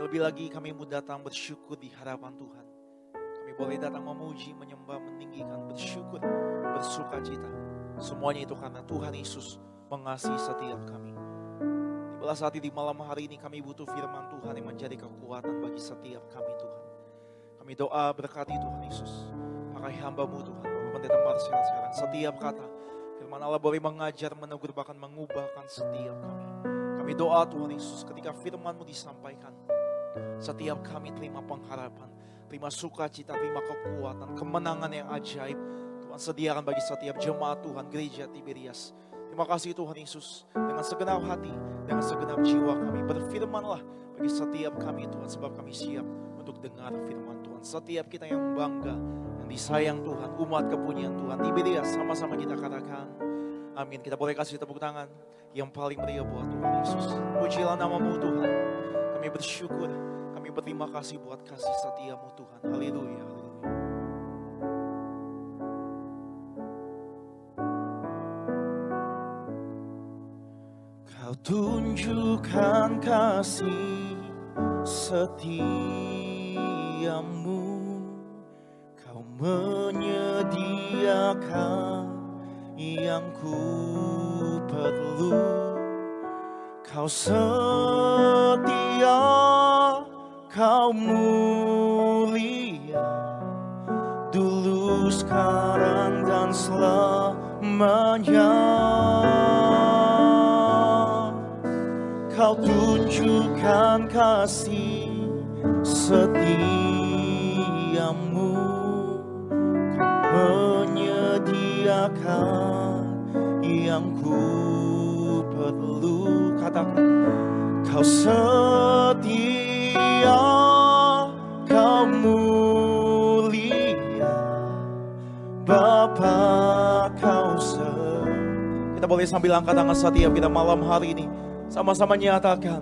Terlebih lagi kami mau datang bersyukur di hadapan Tuhan. Kami boleh datang memuji, menyembah, meninggikan, bersyukur, bersuka cita. Semuanya itu karena Tuhan Yesus mengasihi setiap kami. Tibalah saat di malam hari ini kami butuh firman Tuhan yang menjadi kekuatan bagi setiap kami Tuhan. Kami doa berkati Tuhan Yesus. Pakai hamba-Mu Tuhan, Bapak Pendeta Marcel sekarang. Setiap kata firman Allah boleh mengajar, menegur, bahkan mengubahkan setiap kami. Kami doa Tuhan Yesus ketika firman-Mu disampaikan. Setiap kami terima pengharapan, terima sukacita, terima kekuatan, kemenangan yang ajaib. Tuhan sediakan bagi setiap jemaat Tuhan, gereja Tiberias. Terima kasih Tuhan Yesus, dengan segenap hati, dengan segenap jiwa kami. Berfirmanlah bagi setiap kami Tuhan, sebab kami siap untuk dengar firman Tuhan. Setiap kita yang bangga, yang disayang Tuhan, umat kepunyaan Tuhan, Tiberias, sama-sama kita katakan, amin. Kita boleh kasih tepuk tangan yang paling meriah buat Tuhan Yesus. Pujilah nama-Mu Tuhan. Kami bersyukur, kami berterima kasih buat kasih setia-Mu Tuhan. Haleluya, haleluya. Kau tunjukkan kasih setia-Mu, Kau menyediakan yang ku perlu. Kau setia, Kau mulia, dulu, sekarang, dan selamanya. Kau tunjukkan kasih setia-Mu, Kau menyediakan yang ku perlu. Katakan, Kau setia, Kau mulia, Bapa, Kau Kita boleh sambil angkat tangan setiap kita malam hari ini, sama-sama nyatakan,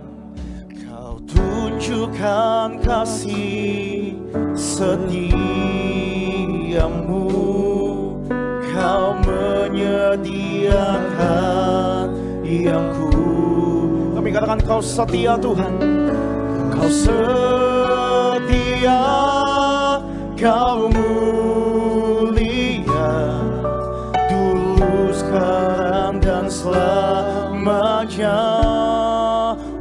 Kau tunjukkan kasih setia-Mu, Kau menyediakan yang ku. Kami katakan, Kau setia Tuhan, Kau setia, Kau mulia, dulu, sekarang, dan selamanya.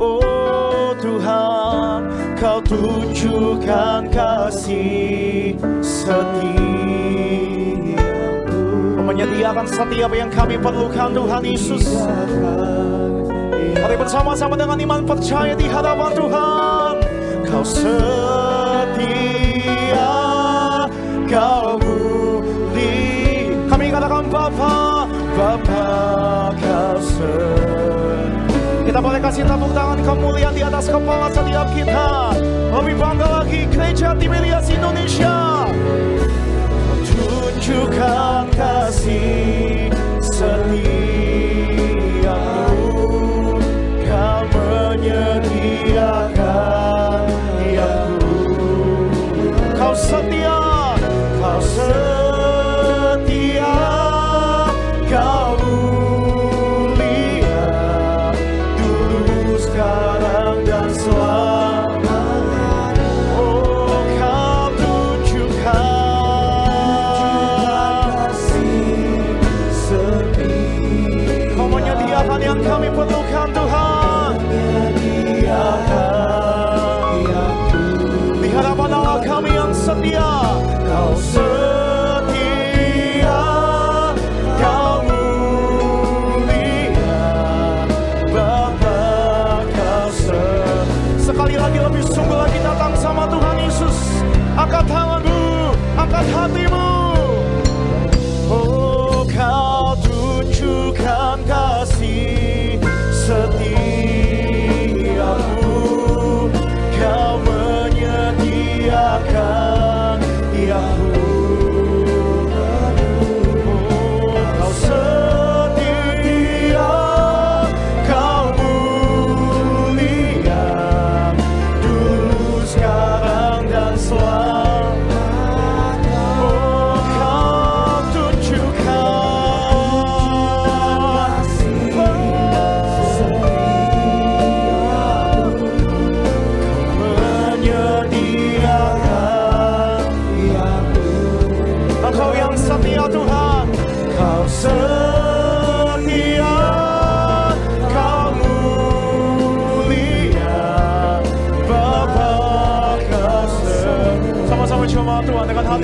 Oh Tuhan, Kau tunjukkan kasih setia-Mu, menyediakan setiap yang kami perlukan Tuhan Yesus. Mari bersama-sama dengan iman percaya di hadapan Tuhan. Kau setia, Kau mulia. Kami katakan Bapa, Bapa, Kau setia. Kita boleh kasih tepuk tangan kemuliaan di atas kepala setiap kita. Lebih bangga lagi gereja Tiberias Indonesia. Tunjukkan kasih setia-Mu, Kau menyediakan yang ku. Kau setia, Kau setia, Kau mulia, dulu, sekarang, dan selamanya. Oh, Kau tunjukkan kasih setia. Kau menyediakan yang kami perlukan Tuhan. Di hadapan Allah kami yang setia. Kau setia, Kau mulia, Bapa, Kau setia. Sekali lagi lebih sungguh lagi datang sama Tuhan Yesus. Angkat tanganmu, angkat hatimu. Oh, Kau tunjukkan kasih setia.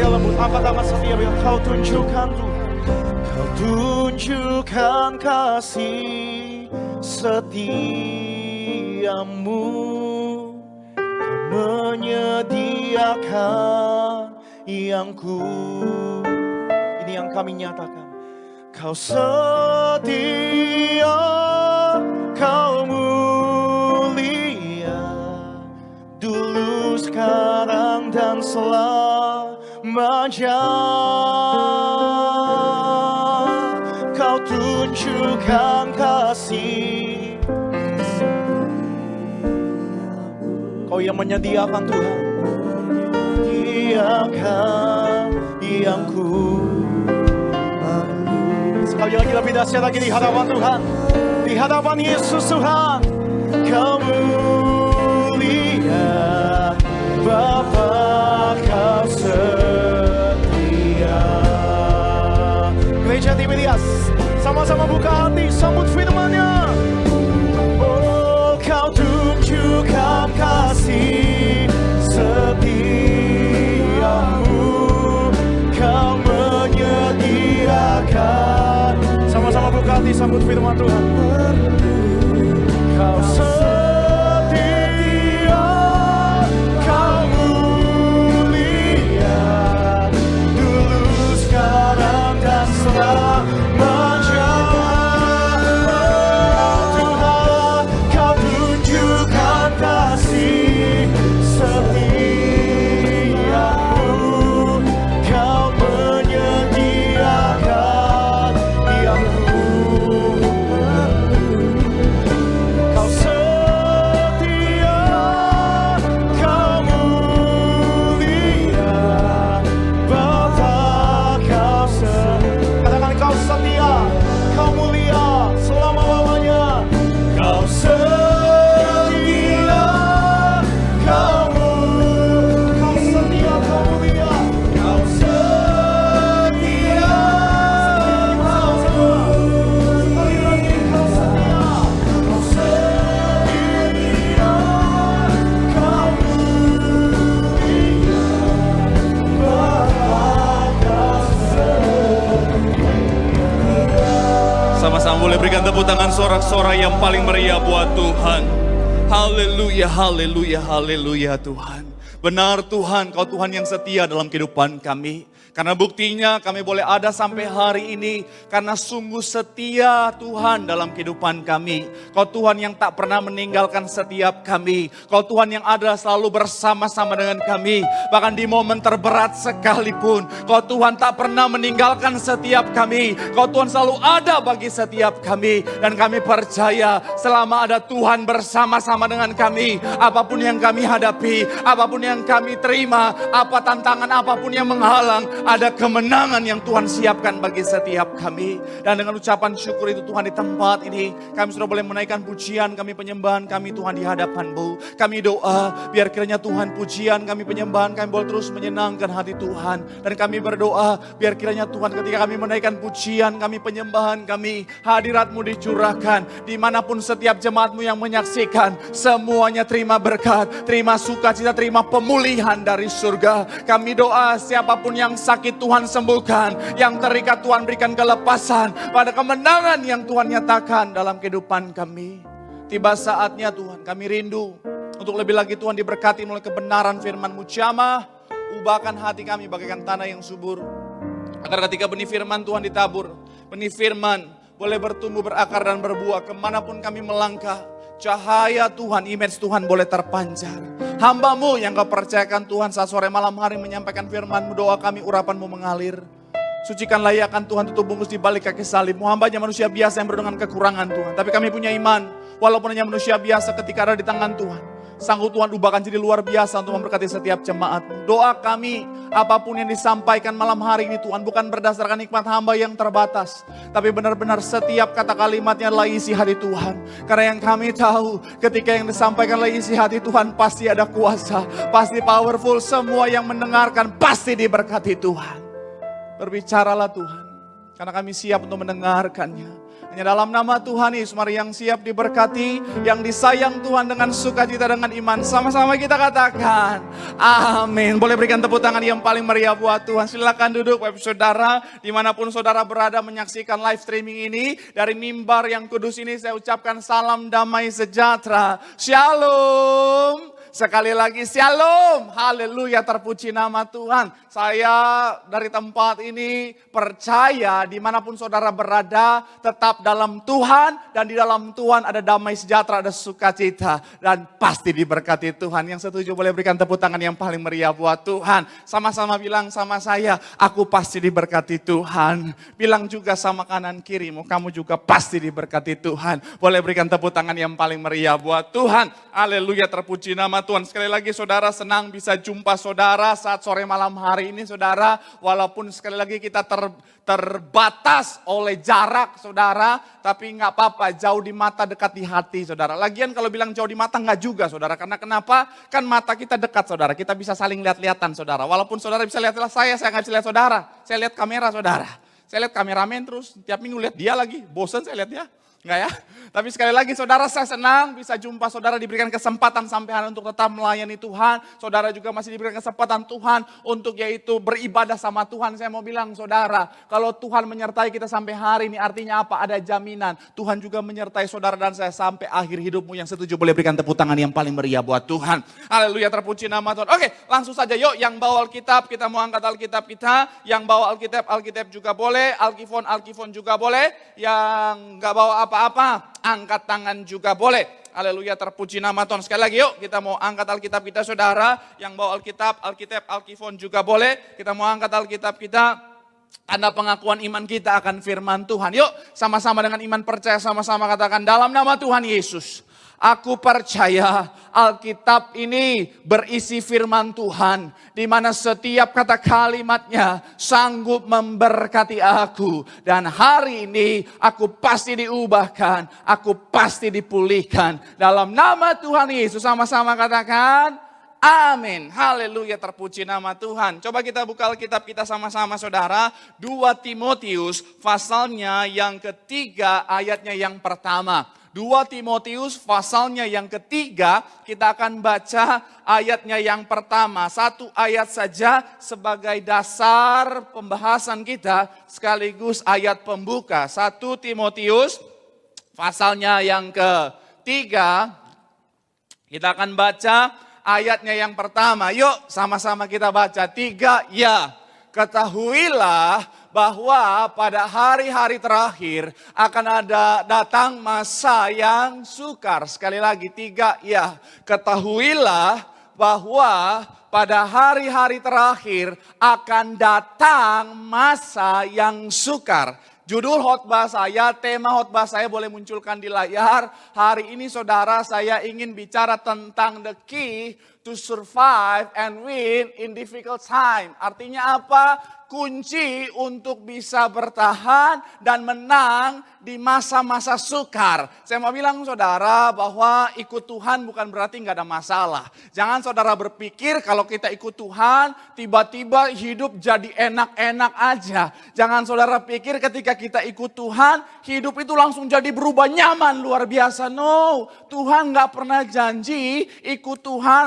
yang lembut, angkat tangan setiap yang Kau tunjukkan Tuhan. Kau tunjukkan kasih setiamu, Kau menyediakan yang ku. Ini yang kami nyatakan. Kau setia, Kau mulia, dulu, sekarang, dan selamanya. Kau tunjukkan kasih, Kau yang menyediakan Tuhan, menyediakan yang ku. Sekali lagi lebih dahsyat lagi di hadapan Tuhan, di hadapan Yesus Tuhan. Kau mulia, Bapa, Kau setia. Gereja Tiberias, sama-sama buka hati, sambut firman-Nya. Oh, Kau tunjukkan kasih setiamu, Kau menyediakan. Sama-sama buka hati, sambut firman Tuhan. Kau setia, Kau mulia, dulu, sekarang, dan selamanya. Tuhan, Kau tunjukkan kasih setiamu, Kau menyediakan yang ku. Kau setia, Kau mulia, Bapa, Kau setia. Katakan, Kau setia, Kau mulia selama-lamanya. Kau setia, Kau setia, Kau mulia, Kau setia, Kau sekali lagi, Kau setia, Kau setia, Kau mulia, Bapa, Kau setia. Sama-sama boleh berikan tepuk tangan sorak-sorai yang paling meriah buat Tuhan. Haleluya, haleluya, haleluya Tuhan. Benar Tuhan, Kau Tuhan yang setia dalam kehidupan kami. Karena buktinya kami boleh ada sampai hari ini. Karena sungguh setia Tuhan dalam kehidupan kami. Kau Tuhan yang tak pernah meninggalkan setiap kami. Kau Tuhan yang ada selalu bersama-sama dengan kami. Bahkan di momen terberat sekalipun. Kau Tuhan tak pernah meninggalkan setiap kami. Kau Tuhan selalu ada bagi setiap kami. Dan kami percaya selama ada Tuhan bersama-sama dengan kami. Apapun yang kami hadapi, apapun yang kami terima, apa tantangan apapun yang menghalang, ada kemenangan yang Tuhan siapkan bagi setiap kami. Dan dengan ucapan syukur itu Tuhan, di tempat ini kami sudah boleh menaikkan pujian kami, penyembahan kami Tuhan di hadapan-Mu. Kami doa biar kiranya Tuhan pujian kami, penyembahan kami boleh terus menyenangkan hati Tuhan. Dan kami berdoa biar kiranya Tuhan ketika kami menaikkan pujian kami, penyembahan kami, hadirat-Mu dicurahkan. Dimanapun setiap jemaat-Mu yang menyaksikan, semuanya terima berkat, terima sukacita, terima pemulihan dari surga. Kami doa siapapun yang sakit Tuhan sembuhkan, yang terikat Tuhan berikan kelepasan, pada kemenangan yang Tuhan nyatakan dalam kehidupan kami. Tiba saatnya Tuhan, kami rindu untuk lebih lagi Tuhan diberkati oleh kebenaran firman-Mu. Jamah, ubahkan hati kami bagaikan tanah yang subur, agar ketika benih firman Tuhan ditabur, benih firman boleh bertumbuh, berakar dan berbuah kemanapun kami melangkah. Cahaya Tuhan, image Tuhan boleh terpancar. Hamba-Mu yang Kau percayakan Tuhan saat sore malam hari menyampaikan firman-Mu, doa kami, urapan-Mu mengalir. Sucikan layakan Tuhan, tutup bungkus di balik kaki salib-Mu. Hamba-Nya manusia biasa yang dengan kekurangan Tuhan. Tapi kami punya iman, walaupun hanya manusia biasa ketika ada di tangan Tuhan. Sanggup Tuhan ubahkan jadi luar biasa untuk memberkati setiap jemaat-Mu. Doa kami, apapun yang disampaikan malam hari ini Tuhan, bukan berdasarkan nikmat hamba yang terbatas, tapi benar-benar setiap kata kalimatnya adalah isi hati Tuhan. Karena yang kami tahu, ketika yang disampaikan adalah isi hati Tuhan, pasti ada kuasa, pasti powerful. Semua yang mendengarkan pasti diberkati Tuhan. Berbicaralah Tuhan, karena kami siap untuk mendengarkannya. berkatnya. Dalam nama Tuhan Yesus, mari yang siap diberkati, yang disayang Tuhan dengan sukacita, dengan iman. Sama-sama kita katakan, amin. Boleh berikan tepuk tangan yang paling meriah buat Tuhan. Silakan duduk Bapak Saudara, dimanapun saudara berada menyaksikan live streaming ini. Dari mimbar yang kudus ini saya ucapkan salam damai sejahtera. Shalom. Sekali lagi shalom, haleluya, terpuji nama Tuhan. Saya dari tempat ini percaya dimanapun saudara berada tetap dalam Tuhan. Dan di dalam Tuhan ada damai sejahtera, ada sukacita. Dan pasti diberkati Tuhan. Yang setuju boleh berikan tepuk tangan yang paling meriah buat Tuhan. Sama-sama bilang sama saya, aku pasti diberkati Tuhan. Bilang juga sama kanan kirimu, kamu juga pasti diberkati Tuhan. Boleh berikan tepuk tangan yang paling meriah buat Tuhan. Haleluya, terpuji nama Tuhan. Sekali lagi saudara, senang bisa jumpa saudara saat sore malam hari ini saudara. Walaupun sekali lagi kita terbatas oleh jarak saudara. Tapi nggak apa-apa, jauh di mata dekat di hati saudara. Lagian kalau bilang jauh di mata nggak juga saudara. Karena kenapa? Kan mata kita dekat saudara. Kita bisa saling lihat-lihatan saudara. Walaupun saudara bisa lihat saya nggak bisa lihat saudara. Saya lihat kamera saudara. Saya lihat kameramen terus, tiap minggu lihat dia lagi. Bosan saya lihat dia. Enggak ya? Tapi sekali lagi saudara, saya senang bisa jumpa saudara, diberikan kesempatan sampai hari untuk tetap melayani Tuhan. Saudara juga masih diberikan kesempatan Tuhan untuk yaitu beribadah sama Tuhan. Saya mau bilang saudara, kalau Tuhan menyertai kita sampai hari ini artinya apa? Ada jaminan. Tuhan juga menyertai saudara dan saya sampai akhir hidupmu. Yang setuju boleh berikan tepuk tangan yang paling meriah buat Tuhan. Haleluya, terpuji nama Tuhan. Oke, langsung saja yuk, yang bawa Alkitab kita mau angkat Alkitab kita. Yang bawa Alkitab juga boleh. Alkifon juga boleh. Yang gak bawa apa-apa, angkat tangan juga boleh. Haleluya, terpuji nama Tuhan. Sekali lagi yuk, kita mau angkat Alkitab kita saudara. Yang bawa Alkitab, Alkifon juga boleh. Kita mau angkat Alkitab kita. Tanda pengakuan iman kita akan firman Tuhan. Yuk, sama-sama dengan iman percaya, sama-sama katakan dalam nama Tuhan Yesus. Aku percaya Alkitab ini berisi firman Tuhan, di mana setiap kata kalimatnya sanggup memberkati aku. Dan hari ini aku pasti diubahkan, aku pasti dipulihkan. Dalam nama Tuhan Yesus, sama-sama katakan amin. Haleluya, terpuji nama Tuhan. Coba kita buka Alkitab kita sama-sama saudara. 2 Timotius pasalnya yang ketiga ayatnya yang pertama. 2 Timotius pasalnya yang ketiga, kita akan baca ayatnya yang pertama. Satu ayat saja sebagai dasar pembahasan kita sekaligus ayat pembuka. 1 Timotius pasalnya yang ketiga, kita akan baca ayatnya yang pertama. Yuk sama-sama kita baca. 3, ya. Ketahuilah bahwa pada hari-hari terakhir akan ada datang masa yang sukar. Sekali lagi 3, ya. Ketahuilah bahwa pada hari-hari terakhir akan datang masa yang sukar. Judul khotbah saya, tema khotbah saya boleh munculkan di layar. Hari ini saudara, saya ingin bicara tentang the key to survive and win in difficult time. Artinya apa? Kunci untuk bisa bertahan dan menang di masa-masa sukar. Saya mau bilang saudara bahwa ikut Tuhan bukan berarti nggak ada masalah. Jangan saudara berpikir kalau kita ikut Tuhan tiba-tiba hidup jadi enak-enak aja. Jangan saudara pikir ketika kita ikut Tuhan hidup itu langsung jadi berubah nyaman luar biasa. No, Tuhan nggak pernah janji ikut Tuhan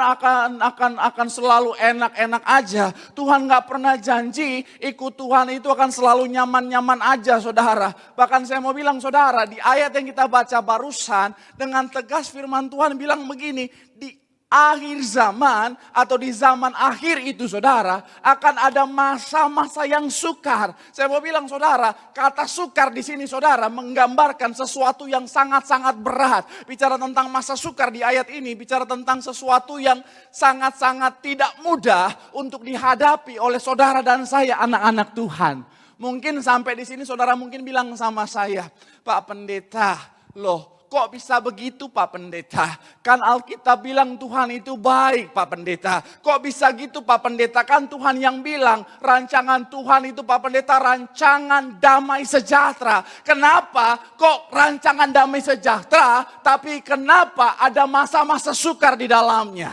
akan selalu enak-enak aja. Tuhan nggak pernah janji ikut Tuhan itu akan selalu nyaman-nyaman aja saudara. Bahkan saya mau bilang saudara, di ayat yang kita baca barusan dengan tegas firman Tuhan bilang begini, di akhir zaman atau di zaman akhir itu saudara akan ada masa-masa yang sukar. Saya mau bilang saudara, kata sukar di sini saudara menggambarkan sesuatu yang sangat-sangat berat. Bicara tentang masa sukar di ayat ini bicara tentang sesuatu yang sangat-sangat tidak mudah untuk dihadapi oleh saudara dan saya anak-anak Tuhan. Mungkin sampai di sini saudara mungkin bilang sama saya, Pak Pendeta, loh kok bisa begitu Pak Pendeta? Kan Alkitab bilang Tuhan itu baik Pak Pendeta. Kok bisa gitu Pak Pendeta? Kan Tuhan yang bilang rancangan Tuhan itu Pak Pendeta rancangan damai sejahtera. Kenapa kok rancangan damai sejahtera tapi kenapa ada masa-masa sukar di dalamnya?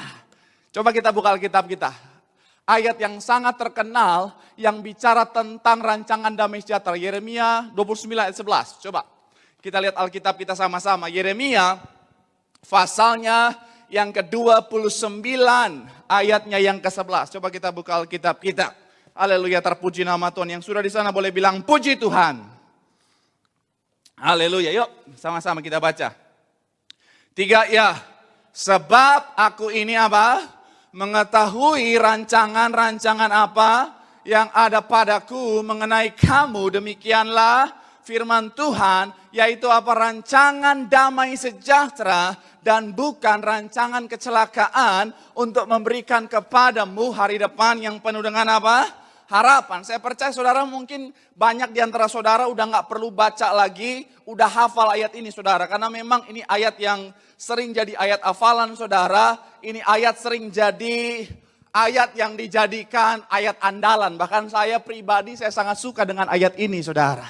Coba kita buka Alkitab kita. Ayat yang sangat terkenal yang bicara tentang rancangan damai sejahtera. Yeremia 29 ayat 11. Coba. Kita lihat Alkitab kita sama-sama. Yeremia pasalnya yang ke-29 ayatnya yang ke-11. Coba kita buka Alkitab kita. Haleluya, terpuji nama Tuhan. Yang sudah di sana boleh bilang puji Tuhan. Haleluya, yuk sama-sama kita baca. 3 ya. Sebab aku ini apa? Mengetahui rancangan-rancangan apa yang ada padaku mengenai kamu. Demikianlah firman Tuhan, yaitu apa? Rancangan damai sejahtera dan bukan rancangan kecelakaan untuk memberikan kepadamu hari depan yang penuh dengan apa? Harapan. Saya percaya saudara mungkin banyak di antara saudara udah gak perlu baca lagi, udah hafal ayat ini saudara. Karena memang ini ayat yang sering jadi ayat hafalan saudara. Ini ayat sering jadi ayat yang dijadikan ayat andalan. Bahkan saya pribadi saya sangat suka dengan ayat ini saudara.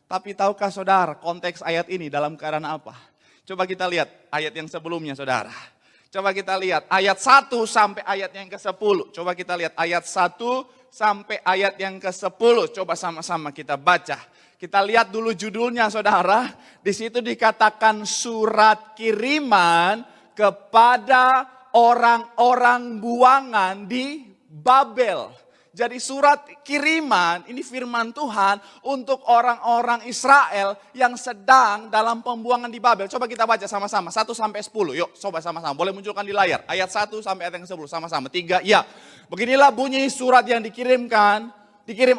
Tapi tahukah saudara konteks ayat ini dalam keadaan apa? Coba kita lihat ayat yang sebelumnya saudara. Coba kita lihat ayat 1 sampai ayat yang ke-10. Coba kita lihat ayat 1 sampai ayat yang ke-10. Coba sama-sama kita baca. Kita lihat dulu judulnya saudara. Di situ dikatakan surat kiriman kepada orang-orang buangan di Babel. Jadi surat kiriman ini firman Tuhan untuk orang-orang Israel yang sedang dalam pembuangan di Babel. Coba kita baca sama-sama 1 sampai 10. Yuk coba sama-sama. Boleh munculkan di layar. Ayat 1 sampai ayat yang 10 sama-sama. 3 ya. Beginilah bunyi surat yang dikirim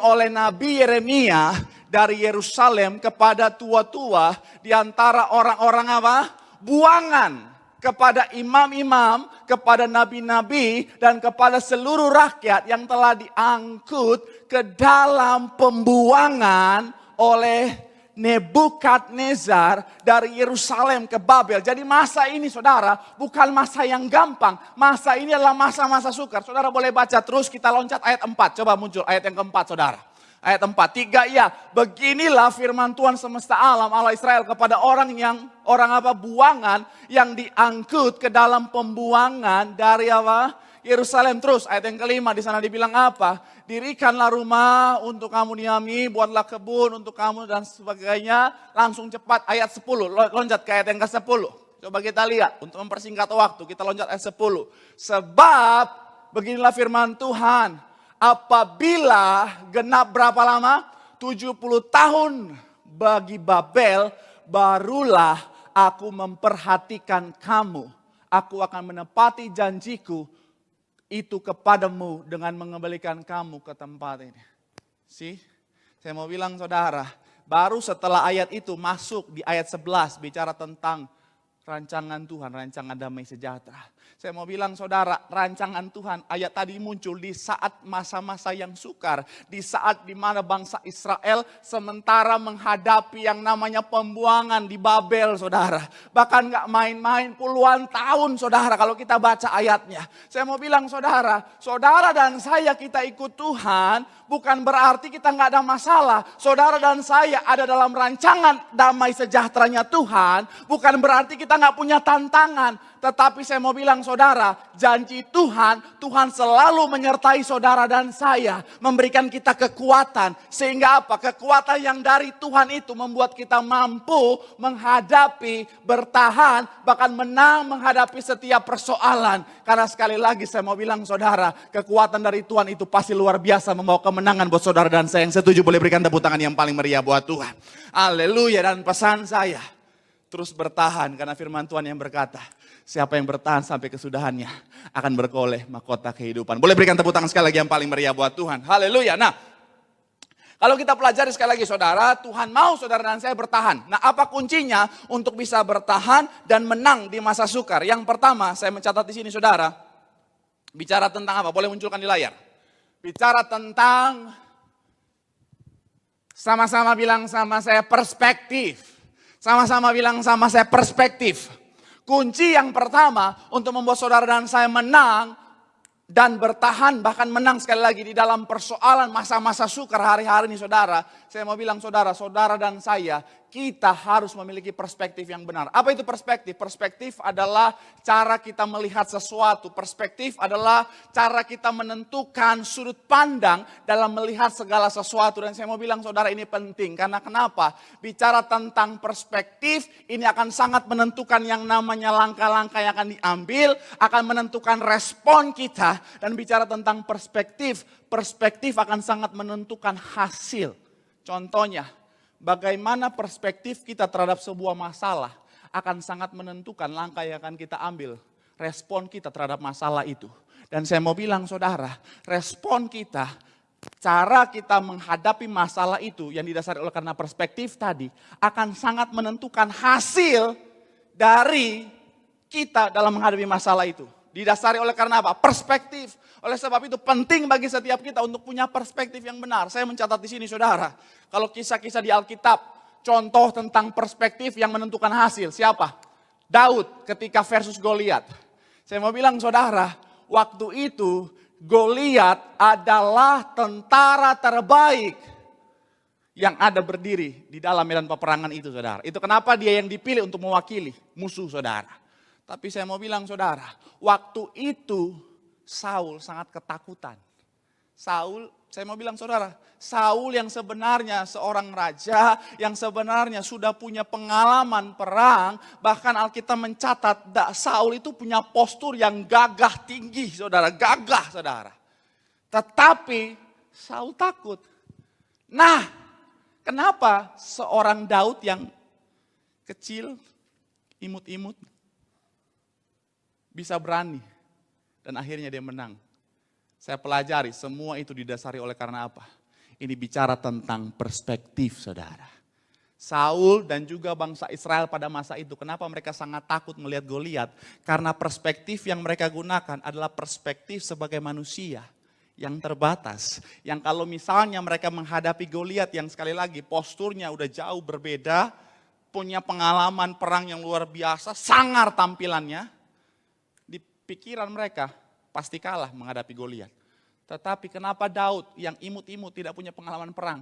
oleh Nabi Yeremia dari Yerusalem kepada tua-tua di antara orang-orang apa? Buangan. Kepada imam-imam, kepada nabi-nabi, dan kepada seluruh rakyat yang telah diangkut ke dalam pembuangan oleh Nebukadnezar dari Yerusalem ke Babel. Jadi masa ini saudara bukan masa yang gampang. Masa ini adalah masa-masa sukar. Saudara boleh baca terus, kita loncat ayat 4. Coba muncul ayat yang keempat saudara. Ayat 4, 3 ya. Beginilah firman Tuhan semesta alam Allah Israel kepada orang buangan yang diangkut ke dalam pembuangan dari apa? Yerusalem. Terus ayat yang kelima di sana dibilang apa? Dirikanlah rumah untuk kamu diami, buatlah kebun untuk kamu dan sebagainya. Langsung cepat ayat 10, loncat ke ayat yang ke-10. Coba kita lihat untuk mempersingkat waktu, kita loncat ayat 10. Sebab beginilah firman Tuhan. Apabila genap berapa lama? 70 tahun bagi Babel, barulah aku memperhatikan kamu. Aku akan menepati janjiku itu kepadamu dengan mengembalikan kamu ke tempat ini. Saya mau bilang saudara, baru setelah ayat itu masuk di ayat 11 bicara tentang rancangan Tuhan, rancangan damai sejahtera. Saya mau bilang saudara, rancangan Tuhan ayat tadi muncul di saat masa-masa yang sukar. Di saat dimana bangsa Israel sementara menghadapi yang namanya pembuangan di Babel saudara. Bahkan gak main-main puluhan tahun saudara kalau kita baca ayatnya. Saya mau bilang saudara dan saya kita ikut Tuhan bukan berarti kita gak ada masalah. Saudara dan saya ada dalam rancangan damai sejahteranya Tuhan. Bukan berarti kita gak punya tantangan. Tetapi saya mau bilang saudara, janji Tuhan selalu menyertai saudara dan saya. Memberikan kita kekuatan. Sehingga apa? Kekuatan yang dari Tuhan itu membuat kita mampu menghadapi, bertahan, bahkan menang menghadapi setiap persoalan. Karena sekali lagi saya mau bilang saudara, kekuatan dari Tuhan itu pasti luar biasa membawa kemenangan buat saudara dan saya. Yang setuju boleh berikan tepuk tangan yang paling meriah buat Tuhan. Haleluya. Dan pesan saya, terus bertahan karena firman Tuhan yang berkata, siapa yang bertahan sampai kesudahannya akan berkoleh mahkota kehidupan. Boleh berikan tepuk tangan sekali lagi yang paling meriah buat Tuhan. Haleluya. Nah, kalau kita pelajari sekali lagi saudara, Tuhan mau saudara dan saya bertahan. Nah, apa kuncinya untuk bisa bertahan dan menang di masa sukar? Yang pertama, saya mencatat di sini saudara, bicara tentang apa? Boleh munculkan di layar. Bicara tentang, sama-sama bilang sama saya perspektif. Sama-sama bilang sama saya perspektif. Kunci yang pertama untuk membuat saudara dan saya menang dan bertahan, bahkan menang sekali lagi di dalam persoalan masa-masa sukar hari-hari ini saudara. Saya mau bilang saudara dan saya, kita harus memiliki perspektif yang benar. Apa itu perspektif? Perspektif adalah cara kita melihat sesuatu. Perspektif adalah cara kita menentukan sudut pandang dalam melihat segala sesuatu. Dan saya mau bilang saudara ini penting. Karena kenapa? Bicara tentang perspektif ini akan sangat menentukan yang namanya langkah-langkah yang akan diambil. Akan menentukan respon kita. Dan bicara tentang perspektif. Perspektif akan sangat menentukan hasil. Contohnya. Bagaimana perspektif kita terhadap sebuah masalah akan sangat menentukan langkah yang akan kita ambil. Respon kita terhadap masalah itu. Dan saya mau bilang saudara, respon kita, cara kita menghadapi masalah itu yang didasari oleh karena perspektif tadi akan sangat menentukan hasil dari kita dalam menghadapi masalah itu. Didasari oleh karena apa? Perspektif. Oleh sebab itu penting bagi setiap kita untuk punya perspektif yang benar. Saya mencatat di sini saudara. Kalau kisah-kisah di Alkitab, contoh tentang perspektif yang menentukan hasil. Siapa? Daud ketika versus Goliat. Saya mau bilang saudara, waktu itu Goliat adalah tentara terbaik yang ada berdiri di dalam medan peperangan itu saudara. Itu kenapa dia yang dipilih untuk mewakili musuh saudara. Tapi saya mau bilang saudara, waktu itu Saul sangat ketakutan. Saya mau bilang saudara, Saul yang sebenarnya seorang raja, yang sebenarnya sudah punya pengalaman perang, bahkan Alkitab mencatat Saul itu punya postur yang gagah tinggi saudara, gagah saudara. Tetapi Saul takut. Nah, kenapa seorang Daud yang kecil, imut-imut, bisa berani dan akhirnya dia menang. Saya pelajari semua itu didasari oleh karena apa? Ini bicara tentang perspektif saudara. Saul dan juga bangsa Israel pada masa itu, kenapa mereka sangat takut melihat Goliat? Karena perspektif yang mereka gunakan adalah perspektif sebagai manusia yang terbatas. Yang kalau misalnya mereka menghadapi Goliat yang sekali lagi posturnya udah jauh berbeda, punya pengalaman perang yang luar biasa, sangar tampilannya, pikiran mereka pasti kalah menghadapi Goliat. Tetapi kenapa Daud yang imut-imut tidak punya pengalaman perang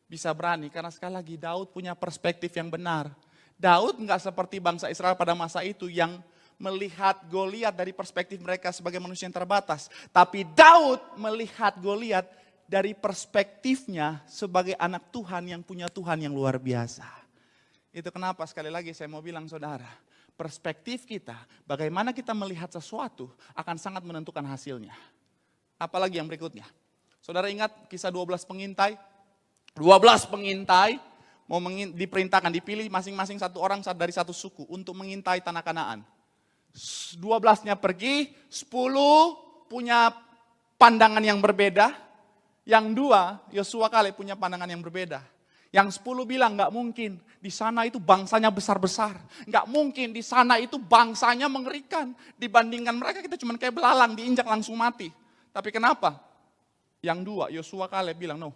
bisa berani? Karena sekali lagi Daud punya perspektif yang benar. Daud nggak seperti bangsa Israel pada masa itu yang melihat Goliat dari perspektif mereka sebagai manusia yang terbatas. Tapi Daud melihat Goliat dari perspektifnya sebagai anak Tuhan yang punya Tuhan yang luar biasa. Itu kenapa sekali lagi saya mau bilang saudara, perspektif kita, bagaimana kita melihat sesuatu akan sangat menentukan hasilnya. Apalagi yang berikutnya. Saudara ingat kisah 12 pengintai? 12 pengintai mau diperintahkan, dipilih masing-masing satu orang dari satu suku untuk mengintai tanah Kanaan. 12-nya pergi, 10 punya pandangan yang berbeda. Yang 2, Yosua Kaleb punya pandangan yang berbeda. Yang 10 bilang nggak mungkin, di sana itu bangsanya besar-besar. Nggak mungkin, di sana itu bangsanya mengerikan. Dibandingkan mereka kita cuma kayak belalang, diinjak langsung mati. Tapi kenapa? Yang 2, Yosua Kaleb bilang, no,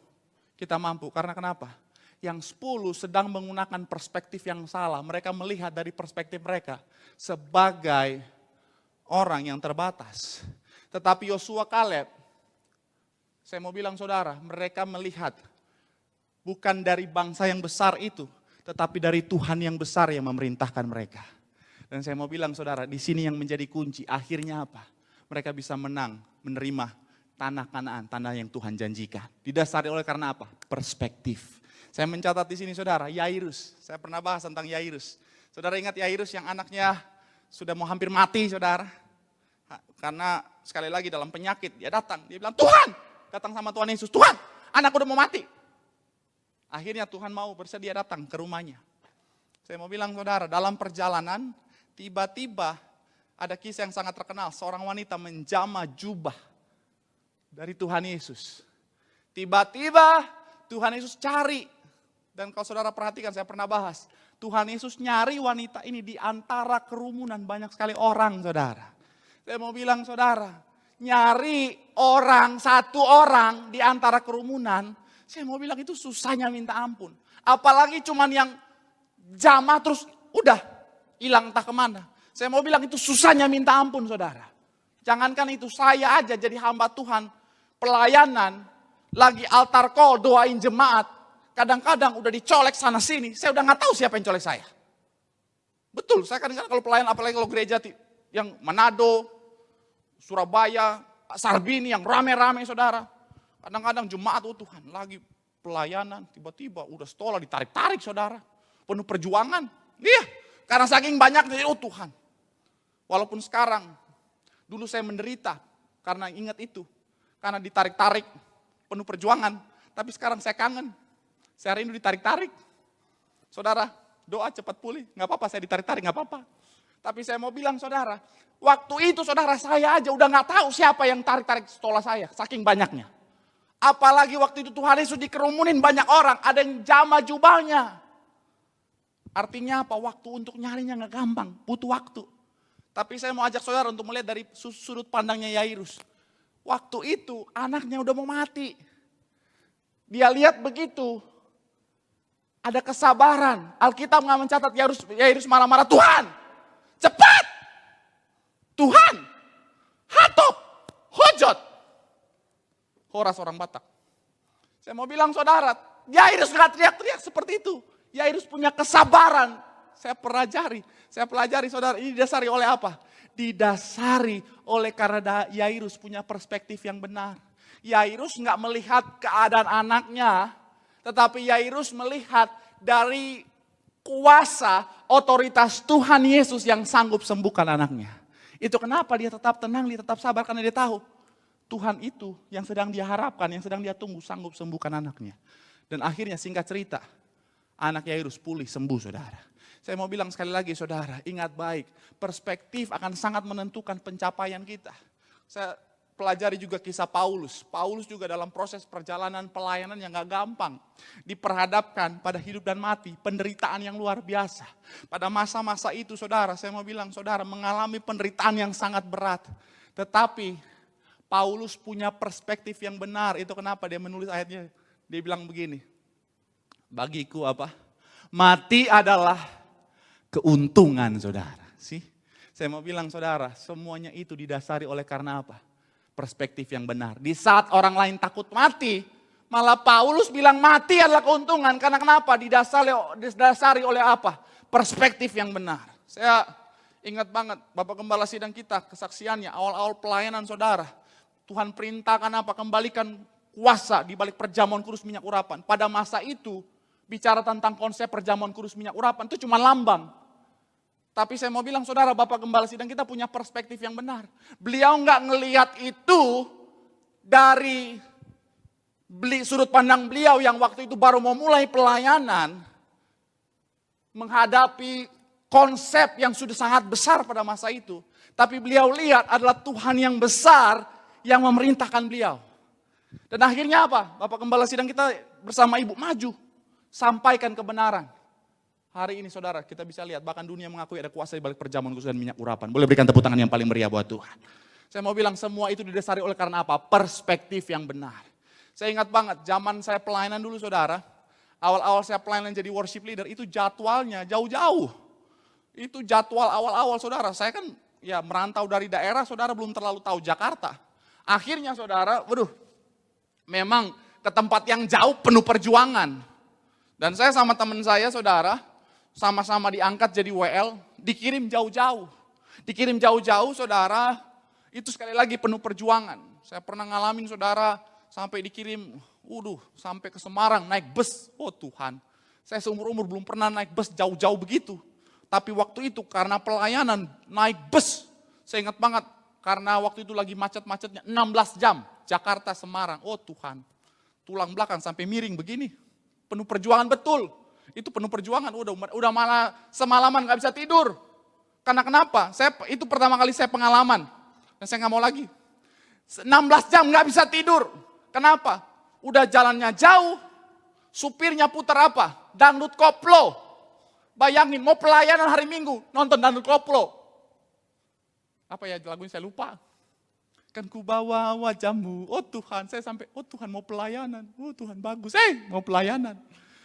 kita mampu. Karena kenapa? Yang 10 sedang menggunakan perspektif yang salah. Mereka melihat dari perspektif mereka sebagai orang yang terbatas. Tetapi Yosua Kaleb, saya mau bilang saudara, mereka melihat bukan dari bangsa yang besar itu, tetapi dari Tuhan yang besar yang memerintahkan mereka. Dan saya mau bilang saudara, di sini yang menjadi kunci, akhirnya apa? Mereka bisa menang, menerima tanah Kanaan, tanah yang Tuhan janjikan. Didasari oleh karena apa? Perspektif. Saya mencatat di sini saudara, Yairus. Saya pernah bahas tentang Yairus. Saudara ingat Yairus yang anaknya sudah mau hampir mati saudara. Karena sekali lagi dalam penyakit, dia datang, dia bilang, Tuhan! Datang sama Tuhan Yesus, Tuhan, anak udah mau mati. Akhirnya Tuhan mau bersedia datang ke rumahnya. Saya mau bilang saudara, dalam perjalanan tiba-tiba ada kisah yang sangat terkenal. Seorang wanita menjamah jubah dari Tuhan Yesus. Tiba-tiba Tuhan Yesus cari. Dan kalau saudara perhatikan, saya pernah bahas. Tuhan Yesus nyari wanita ini di antara kerumunan banyak sekali orang saudara. Saya mau bilang saudara, nyari orang, satu orang di antara kerumunan, saya mau bilang itu susahnya minta ampun. Apalagi cuman yang jamah terus udah hilang entah kemana. Saya mau bilang itu susahnya minta ampun saudara. Jangankan itu, saya aja jadi hamba Tuhan. Pelayanan, lagi altar call doain jemaat. kadang-kadang udah dicolek sana sini, saya udah nggak tahu siapa yang colek saya. Betul, saya kadang-kadang kalau pelayan, apalagi kalau gereja yang Manado, Surabaya, Sarbini yang rame-rame saudara. Kadang-kadang jemaat, Tuhan lagi pelayanan, tiba-tiba udah stola ditarik-tarik saudara. Penuh perjuangan. Iya, karena saking banyaknya, Tuhan. Walaupun sekarang, dulu saya menderita karena ingat itu. Karena ditarik-tarik, penuh perjuangan. Tapi sekarang saya kangen. Saya rindu ditarik-tarik. Saudara, doa cepat pulih. Gak apa-apa saya ditarik-tarik, gak apa-apa. Tapi saya mau bilang saudara, waktu itu saudara saya aja udah gak tahu siapa yang tarik-tarik stola saya. Saking banyaknya. Apalagi waktu itu Tuhan Yesus dikerumunin banyak orang. Ada yang jama jubahnya. Artinya apa? Waktu untuk nyarinya gak gampang. Butuh waktu. Tapi saya mau ajak saudara untuk melihat dari sudut pandangnya Yairus. Waktu itu anaknya udah mau mati. Dia lihat begitu. Ada kesabaran. Alkitab nggak mencatat Yairus marah-marah. Tuhan, cepat. Tuhan, hatop, hojot. Horas orang Batak. Saya mau bilang saudara, Yairus nggak teriak-teriak seperti itu. Yairus punya kesabaran. Saya pelajari saudara, ini didasari oleh apa? Didasari oleh karena Yairus punya perspektif yang benar. Yairus nggak melihat keadaan anaknya, tetapi Yairus melihat dari kuasa otoritas Tuhan Yesus yang sanggup sembuhkan anaknya. Itu kenapa dia tetap tenang, dia tetap sabar, karena dia tahu Tuhan itu yang sedang dia harapkan, yang sedang dia tunggu sanggup sembuhkan anaknya. Dan akhirnya singkat cerita, anak Yairus pulih sembuh saudara. Saya mau bilang sekali lagi saudara, ingat baik, perspektif akan sangat menentukan pencapaian kita. Saya pelajari juga kisah Paulus. Paulus juga dalam proses perjalanan pelayanan yang gak gampang. Diperhadapkan pada hidup dan mati, penderitaan yang luar biasa. Pada masa-masa itu saudara, saya mau bilang saudara mengalami penderitaan yang sangat berat. Tetapi Paulus punya perspektif yang benar. Itu kenapa dia menulis ayatnya. Dia bilang begini, bagiku apa? Mati adalah keuntungan saudara. Saya mau bilang saudara, semuanya itu didasari oleh karena apa? Perspektif yang benar. Di saat orang lain takut mati, malah Paulus bilang mati adalah keuntungan. Karena kenapa? Didasari oleh apa? Perspektif yang benar. Saya ingat banget Bapak Gembala sidang kita, kesaksiannya awal-awal pelayanan saudara. Tuhan perintahkan apa? Kembalikan kuasa di balik perjamuan kudus minyak urapan. Pada masa itu, bicara tentang konsep perjamuan kudus minyak urapan itu cuma lambang. Tapi saya mau bilang saudara, Bapak Gembala sidang kita punya perspektif yang benar. Beliau nggak ngelihat itu dari sudut pandang beliau yang waktu itu baru mau mulai pelayanan. Menghadapi konsep yang sudah sangat besar pada masa itu. Tapi beliau lihat adalah Tuhan yang besar yang memerintahkan beliau. Dan akhirnya apa? Bapak Gembala sidang kita bersama Ibu maju. Sampaikan kebenaran. Hari ini saudara kita bisa lihat bahkan dunia mengakui ada kuasa di balik perjamuan kudus dan minyak urapan. Boleh berikan tepuk tangan yang paling meriah buat Tuhan. Saya mau bilang semua itu didasari oleh karena apa? Perspektif yang benar. Saya ingat banget zaman saya pelayanan dulu saudara. Awal-awal saya pelayanan jadi worship leader itu jadwalnya jauh-jauh. Itu jadwal awal-awal saudara. Saya kan ya merantau dari daerah saudara belum terlalu tahu Jakarta. Akhirnya saudara, memang ke tempat yang jauh penuh perjuangan. Dan saya sama teman saya saudara, sama-sama diangkat jadi WL, dikirim jauh-jauh. Dikirim jauh-jauh saudara, itu sekali lagi penuh perjuangan. Saya pernah ngalamin saudara, sampai dikirim, sampai ke Semarang naik bus. Oh Tuhan, saya seumur-umur belum pernah naik bus jauh-jauh begitu. Tapi waktu itu karena pelayanan naik bus, saya ingat banget. Karena waktu itu lagi macet-macetnya 16 jam, Jakarta Semarang. Oh Tuhan, tulang belakang sampai miring begini. Penuh perjuangan betul. Itu penuh perjuangan, udah malah semalaman gak bisa tidur. Karena kenapa? Itu pertama kali saya pengalaman. Dan saya gak mau lagi. 16 jam gak bisa tidur. Kenapa? Udah jalannya jauh, supirnya putar apa? Dangdut koplo. Bayangin mau pelayanan hari Minggu, nonton dangdut koplo. Apa ya lagunya saya lupa. Kan ku bawa wajahmu, oh Tuhan, saya sampai, oh Tuhan mau pelayanan. Oh Tuhan bagus, mau pelayanan.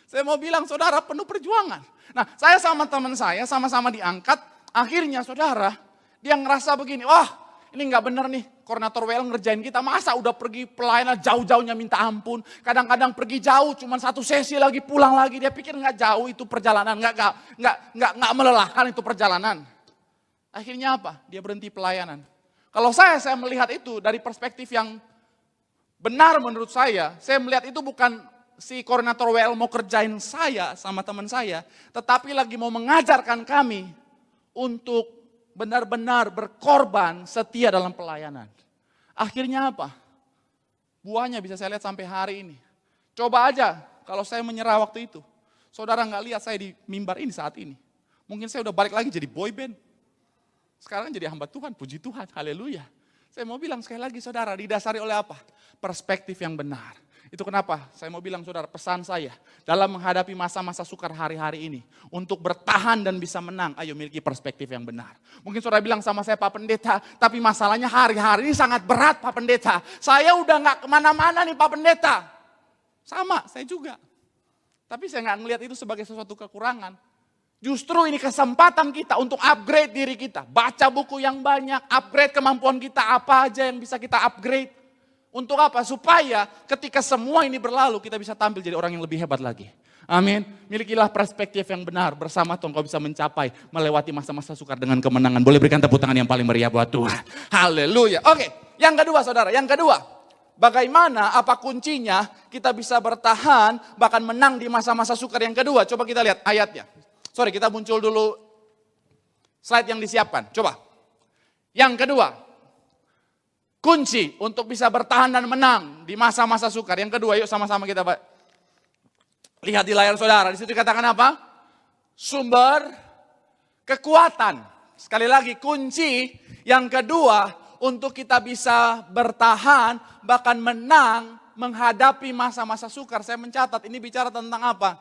Saya mau bilang saudara penuh perjuangan. Nah saya sama teman saya sama-sama diangkat. Akhirnya saudara dia ngerasa begini, wah ini nggak bener nih, koordinator WL ngerjain kita, masa udah pergi pelayanan jauh-jauhnya minta ampun, kadang-kadang pergi jauh, cuman 1 sesi lagi pulang lagi, dia pikir nggak jauh itu perjalanan, nggak melelahkan itu perjalanan. Akhirnya apa? Dia berhenti pelayanan. Kalau saya melihat itu dari perspektif yang benar menurut saya melihat itu bukan si koordinator WL mau kerjain saya sama teman saya, tetapi lagi mau mengajarkan kami untuk benar-benar berkorban setia dalam pelayanan. Akhirnya apa? Buahnya bisa saya lihat sampai hari ini. Coba aja kalau saya menyerah waktu itu. Saudara nggak lihat saya di mimbar ini saat ini. Mungkin saya udah balik lagi jadi boy band. Sekarang jadi hamba Tuhan, puji Tuhan, haleluya. Saya mau bilang sekali lagi saudara, didasari oleh apa? Perspektif yang benar. Itu kenapa saya mau bilang saudara, pesan saya dalam menghadapi masa-masa sukar hari-hari ini. Untuk bertahan dan bisa menang, ayo miliki perspektif yang benar. Mungkin saudara bilang sama saya, Pak Pendeta, tapi masalahnya hari-hari ini sangat berat Pak Pendeta. Saya udah gak kemana-mana nih Pak Pendeta. Sama, saya juga. Tapi saya gak ngelihat itu sebagai sesuatu kekurangan. Justru ini kesempatan kita untuk upgrade diri kita. Baca buku yang banyak, upgrade kemampuan kita, apa aja yang bisa kita upgrade. Untuk apa? Supaya ketika semua ini berlalu, kita bisa tampil jadi orang yang lebih hebat lagi. Amin. Milikilah perspektif yang benar. Bersama Tuhan kau bisa mencapai, melewati masa-masa sukar dengan kemenangan. Boleh berikan tepuk tangan yang paling meriah buat Tuhan. Haleluya. Oke, yang kedua saudara, yang kedua. Bagaimana, apa kuncinya kita bisa bertahan, bahkan menang di masa-masa sukar yang kedua. Coba kita lihat ayatnya. Sorry, kita muncul dulu slide yang disiapkan. Coba. Yang kedua. Kunci untuk bisa bertahan dan menang di masa-masa sukar. Yang kedua, yuk sama-sama kita lihat di layar saudara. Di situ dikatakan apa? Sumber kekuatan. Sekali lagi, kunci yang kedua untuk kita bisa bertahan, bahkan menang menghadapi masa-masa sukar. Saya mencatat, ini bicara tentang apa?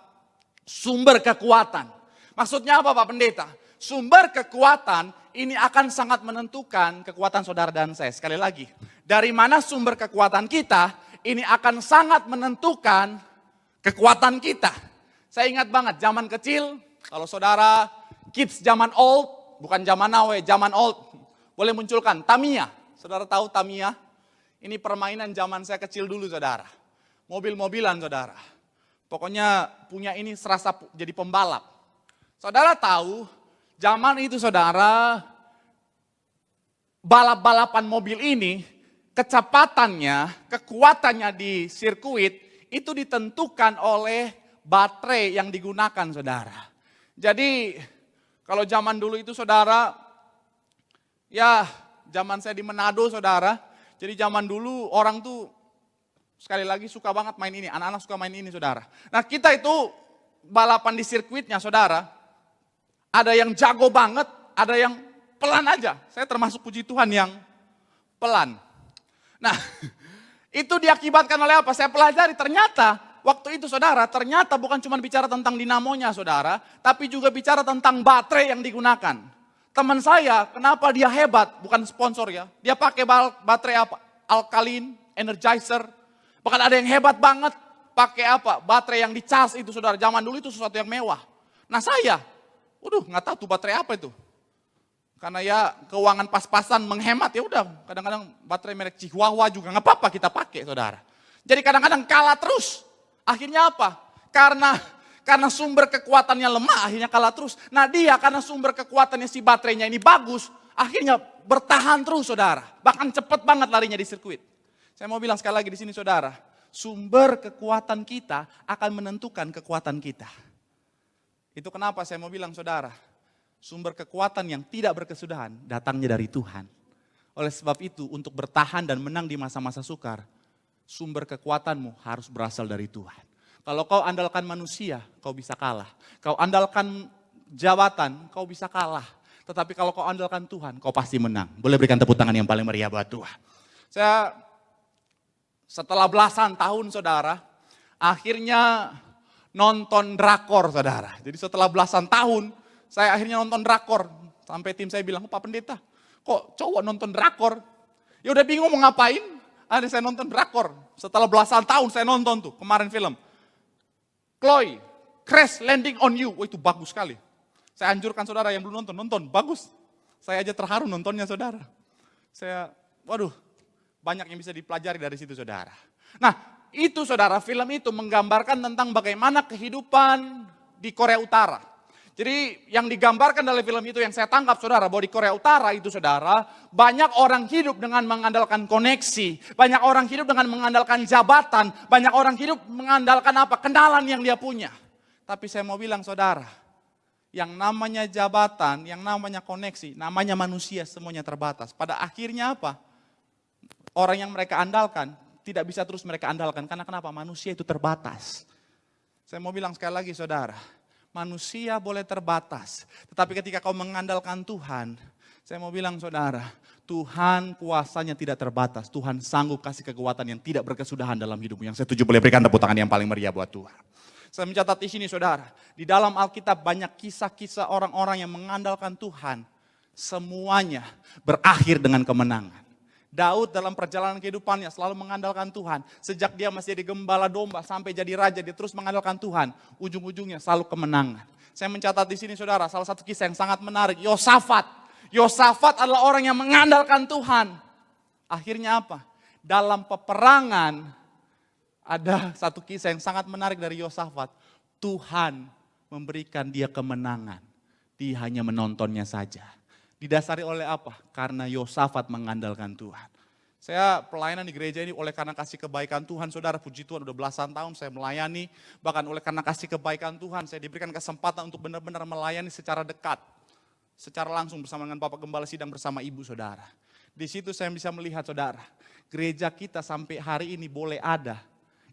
Sumber kekuatan. Maksudnya apa Pak Pendeta? Sumber kekuatan ini akan sangat menentukan kekuatan saudara dan saya. Sekali lagi, dari mana sumber kekuatan kita, ini akan sangat menentukan kekuatan kita. Saya ingat banget zaman kecil, kalau saudara kids zaman old, bukan zaman now, zaman old, boleh munculkan Tamiya. Saudara tahu Tamiya? Ini permainan zaman saya kecil dulu saudara. Mobil-mobilan saudara. Pokoknya punya ini serasa jadi pembalap. Saudara tahu, zaman itu saudara, balap-balapan mobil ini, kecepatannya, kekuatannya di sirkuit, itu ditentukan oleh baterai yang digunakan saudara. Jadi, kalau zaman dulu itu saudara, ya zaman saya di Manado saudara, jadi zaman dulu orang tuh sekali lagi suka banget main ini, anak-anak suka main ini saudara. Nah kita itu balapan di sirkuitnya saudara, ada yang jago banget, ada yang pelan aja. Saya termasuk puji Tuhan yang pelan. Nah, itu diakibatkan oleh apa? Saya pelajari ternyata waktu itu saudara, ternyata bukan cuma bicara tentang dinamonya saudara, tapi juga bicara tentang baterai yang digunakan. Teman saya, kenapa dia hebat? Bukan sponsor ya, dia pakai baterai apa? Alkaline, energizer. Bahkan ada yang hebat banget, pakai apa? Baterai yang dicas itu saudara. Zaman dulu itu sesuatu yang mewah. Nah saya, waduh, nggak tahu tuh baterai apa itu. Karena ya keuangan pas-pasan menghemat ya udah. Kadang-kadang baterai merek Chihuahua juga nggak apa-apa kita pakai saudara. Jadi kadang-kadang kalah terus. Akhirnya apa? Karena sumber kekuatannya lemah akhirnya kalah terus. Nah dia karena sumber kekuatannya si baterainya ini bagus. Akhirnya bertahan terus saudara. Bahkan cepat banget larinya di sirkuit. Saya mau bilang sekali lagi di sini saudara. Sumber kekuatan kita akan menentukan kekuatan kita. Itu kenapa saya mau bilang saudara, sumber kekuatan yang tidak berkesudahan datangnya dari Tuhan. Oleh sebab itu untuk bertahan dan menang di masa-masa sukar, sumber kekuatanmu harus berasal dari Tuhan. Kalau kau andalkan manusia, kau bisa kalah. Kau andalkan jabatan, kau bisa kalah. Tetapi kalau kau andalkan Tuhan, kau pasti menang. Boleh berikan tepuk tangan yang paling meriah buat Tuhan. Saya setelah belasan tahun saudara, akhirnya nonton drakor saudara. Jadi setelah belasan tahun, saya akhirnya nonton drakor. Sampai tim saya bilang, Pak Pendeta, kok cowok nonton drakor? Ya udah bingung mau ngapain, ada saya nonton drakor. Setelah belasan tahun saya nonton tuh, kemarin film. Chloe, Crash Landing on You. Wah itu bagus sekali. Saya anjurkan saudara yang belum nonton, bagus. Saya aja terharu nontonnya saudara. Waduh, banyak yang bisa dipelajari dari situ saudara. Nah, itu saudara, film itu menggambarkan tentang bagaimana kehidupan di Korea Utara. Jadi yang digambarkan dalam film itu yang saya tangkap saudara, bahwa di Korea Utara itu saudara, banyak orang hidup dengan mengandalkan koneksi, banyak orang hidup dengan mengandalkan jabatan, banyak orang hidup mengandalkan apa? Kenalan yang dia punya. Tapi saya mau bilang saudara, yang namanya jabatan, yang namanya koneksi, namanya manusia semuanya terbatas. Pada akhirnya apa? Orang yang mereka andalkan, tidak bisa terus mereka andalkan. Karena kenapa? Manusia itu terbatas. Saya mau bilang sekali lagi saudara, manusia boleh terbatas. Tetapi ketika kau mengandalkan Tuhan, saya mau bilang saudara, Tuhan kuasanya tidak terbatas. Tuhan sanggup kasih kekuatan yang tidak berkesudahan dalam hidupmu. Yang setuju boleh berikan tepuk tangan yang paling meriah buat Tuhan. Saya mencatat di sini saudara, di dalam Alkitab banyak kisah-kisah orang-orang yang mengandalkan Tuhan. Semuanya berakhir dengan kemenangan. Daud dalam perjalanan kehidupannya selalu mengandalkan Tuhan. Sejak dia masih jadi gembala domba sampai jadi raja, dia terus mengandalkan Tuhan. Ujung-ujungnya selalu kemenangan. Saya mencatat di sini saudara, salah satu kisah yang sangat menarik. Yosafat. Yosafat adalah orang yang mengandalkan Tuhan. Akhirnya apa? Dalam peperangan ada satu kisah yang sangat menarik dari Yosafat. Tuhan memberikan dia kemenangan. Dia hanya menontonnya saja. Didasari oleh apa? Karena Yosafat mengandalkan Tuhan. Saya pelayanan di gereja ini oleh karena kasih kebaikan Tuhan, saudara, puji Tuhan udah belasan tahun saya melayani. Bahkan oleh karena kasih kebaikan Tuhan, saya diberikan kesempatan untuk benar-benar melayani secara dekat. Secara langsung bersama dengan Bapak Gembala Sidang bersama Ibu saudara. Di situ saya bisa melihat saudara, gereja kita sampai hari ini boleh ada.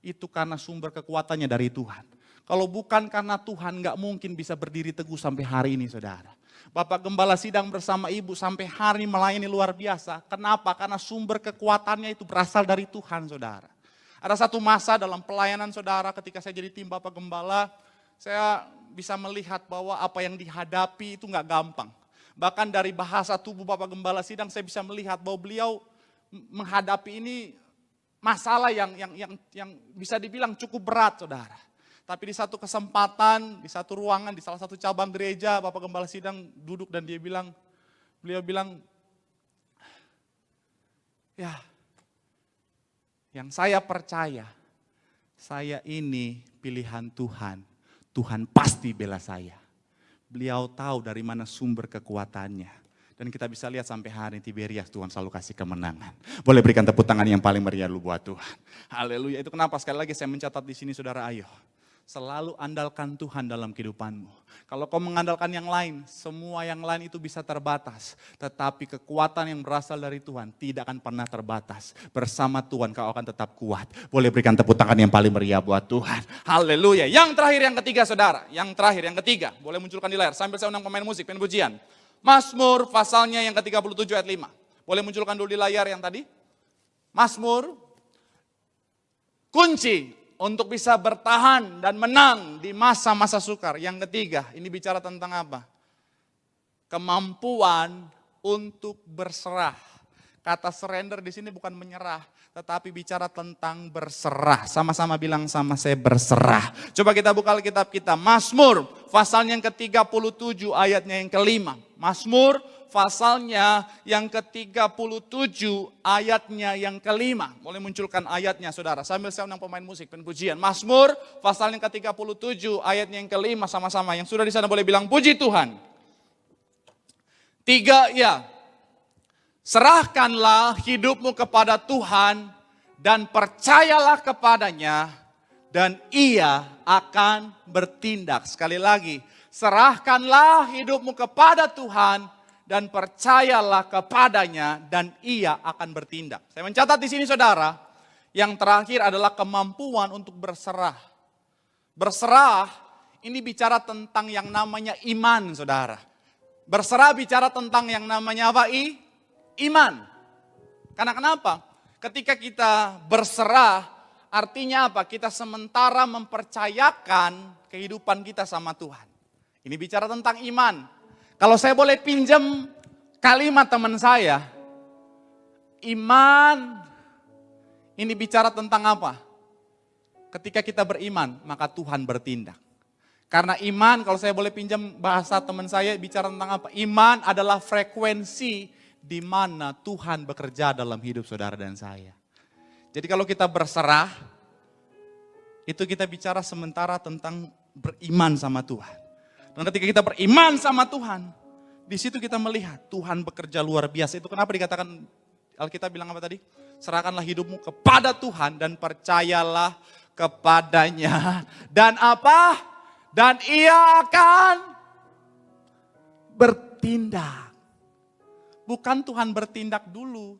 Itu karena sumber kekuatannya dari Tuhan. Kalau bukan karena Tuhan gak mungkin bisa berdiri teguh sampai hari ini saudara. Bapak Gembala Sidang bersama Ibu sampai hari melayani luar biasa. Kenapa? Karena sumber kekuatannya itu berasal dari Tuhan saudara. Ada satu masa dalam pelayanan saudara ketika saya jadi tim Bapak Gembala, saya bisa melihat bahwa apa yang dihadapi itu gak gampang. Bahkan dari bahasa tubuh Bapak Gembala Sidang saya bisa melihat bahwa beliau menghadapi ini masalah yang bisa dibilang cukup berat saudara. Tapi di satu kesempatan, di satu ruangan, di salah satu cabang gereja, Bapak Gembala Sidang duduk dan beliau bilang, ya, yang saya percaya, saya ini pilihan Tuhan, Tuhan pasti bela saya. Beliau tahu dari mana sumber kekuatannya. Dan kita bisa lihat sampai hari ini Tiberias Tuhan selalu kasih kemenangan. Boleh berikan tepuk tangan yang paling meriah dulu buat Tuhan. Haleluya. Itu kenapa sekali lagi saya mencatat di sini saudara, ayo. Selalu andalkan Tuhan dalam kehidupanmu. Kalau kau mengandalkan yang lain, semua yang lain itu bisa terbatas. Tetapi kekuatan yang berasal dari Tuhan tidak akan pernah terbatas. Bersama Tuhan kau akan tetap kuat. Boleh berikan tepuk tangan yang paling meriah buat Tuhan. Haleluya. Yang terakhir, yang ketiga saudara. Yang terakhir, yang ketiga. Boleh munculkan di layar. Sambil saya undang pemain musik, pemain pujian. Mazmur pasalnya yang ke-37 ayat 5. Boleh munculkan dulu di layar yang tadi. Mazmur, kunci untuk bisa bertahan dan menang di masa-masa sukar. Yang ketiga, ini bicara tentang apa? Kemampuan untuk berserah. Kata surrender di sini bukan menyerah, tetapi bicara tentang berserah. Sama-sama bilang sama saya, berserah. Coba kita buka Alkitab kita. Mazmur, pasalnya yang ke-37 ayatnya yang ke-5. Mazmur pasalnya yang ke-37 ayatnya yang ke-5. Boleh munculkan ayatnya saudara. Sambil saya undang pemain musik, penpujian. Mazmur pasal yang ke-37 ayatnya yang ke-5 sama-sama. Yang sudah di sana boleh bilang puji Tuhan. 3 ya. Serahkanlah hidupmu kepada Tuhan dan percayalah kepadanya dan Ia akan bertindak. Sekali lagi, serahkanlah hidupmu kepada Tuhan dan percayalah kepadanya dan Ia akan bertindak. Saya mencatat di sini saudara, yang terakhir adalah kemampuan untuk berserah. Berserah ini bicara tentang yang namanya iman saudara. Berserah bicara tentang yang namanya apa? Iman. Karena kenapa? Ketika kita berserah, artinya apa? Kita sementara mempercayakan kehidupan kita sama Tuhan. Ini bicara tentang iman. Kalau saya boleh pinjam kalimat teman saya, iman ini bicara tentang apa? Ketika kita beriman, maka Tuhan bertindak. Karena iman, kalau saya boleh pinjam bahasa teman saya, bicara tentang apa? Iman adalah frekuensi di mana Tuhan bekerja dalam hidup saudara dan saya. Jadi kalau kita berserah, itu kita bicara sementara tentang beriman sama Tuhan. Dan ketika kita beriman sama Tuhan, di situ kita melihat Tuhan bekerja luar biasa. Itu kenapa dikatakan, Alkitab bilang apa tadi? Serahkanlah hidupmu kepada Tuhan dan percayalah kepadanya. Dan apa? Dan Ia akan bertindak. Bukan Tuhan bertindak dulu,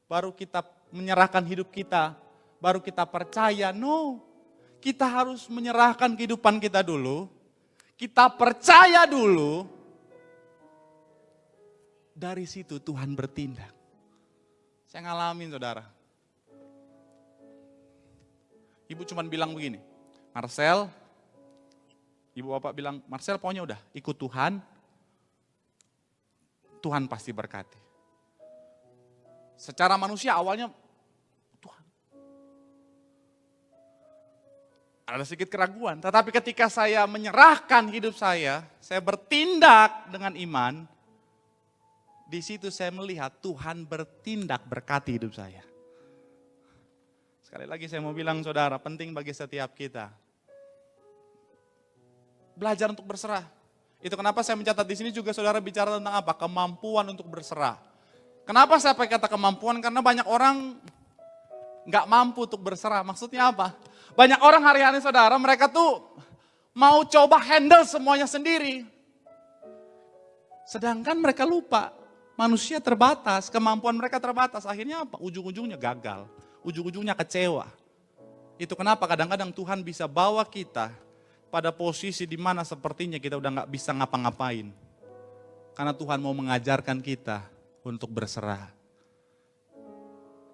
baru kita menyerahkan hidup kita, baru kita percaya. No, kita harus menyerahkan kehidupan kita dulu, kita percaya dulu, dari situ Tuhan bertindak. Saya ngalamin saudara. Ibu cuma bilang begini, Marcel, ibu bapak bilang, Marcel pokoknya udah ikut Tuhan, Tuhan pasti berkati. Secara manusia awalnya Tuhan. Ada sedikit keraguan, tetapi ketika saya menyerahkan hidup saya bertindak dengan iman, di situ saya melihat Tuhan bertindak berkati hidup saya. Sekali lagi saya mau bilang saudara, penting bagi setiap kita. Belajar untuk berserah. Itu kenapa saya mencatat di sini juga saudara bicara tentang apa? Kemampuan untuk berserah. Kenapa saya pakai kata kemampuan? Karena banyak orang nggak mampu untuk berserah. Maksudnya apa? Banyak orang hari-hari saudara, mereka tuh mau coba handle semuanya sendiri. Sedangkan mereka lupa, manusia terbatas, kemampuan mereka terbatas. Akhirnya apa? Ujung-ujungnya gagal, ujung-ujungnya kecewa. Itu kenapa kadang-kadang Tuhan bisa bawa kita pada posisi di mana sepertinya kita udah nggak bisa ngapa-ngapain. Karena Tuhan mau mengajarkan kita untuk berserah.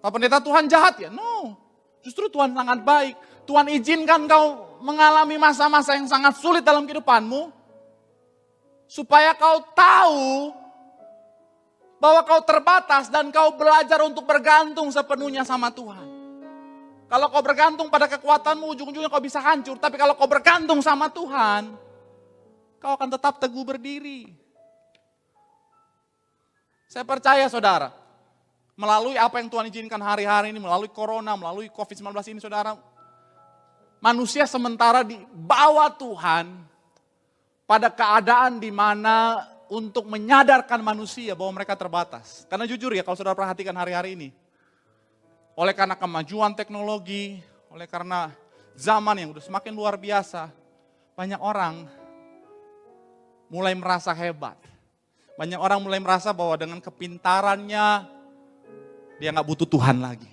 Pak Pendeta, Tuhan jahat ya? No, justru Tuhan sangat baik. Tuhan izinkan kau mengalami masa-masa yang sangat sulit dalam kehidupanmu, supaya kau tahu bahwa kau terbatas dan kau belajar untuk bergantung sepenuhnya sama Tuhan. Kalau kau bergantung pada kekuatanmu, ujung-ujungnya kau bisa hancur. Tapi kalau kau bergantung sama Tuhan, kau akan tetap teguh berdiri. Saya percaya saudara, melalui apa yang Tuhan izinkan hari-hari ini, melalui corona, melalui COVID-19 ini saudara, manusia sementara dibawa Tuhan pada keadaan di mana untuk menyadarkan manusia bahwa mereka terbatas. Karena jujur ya, kalau saudara perhatikan hari-hari ini, oleh karena kemajuan teknologi, oleh karena zaman yang udah semakin luar biasa, banyak orang mulai merasa hebat. Banyak orang mulai merasa bahwa dengan kepintarannya, dia gak butuh Tuhan lagi.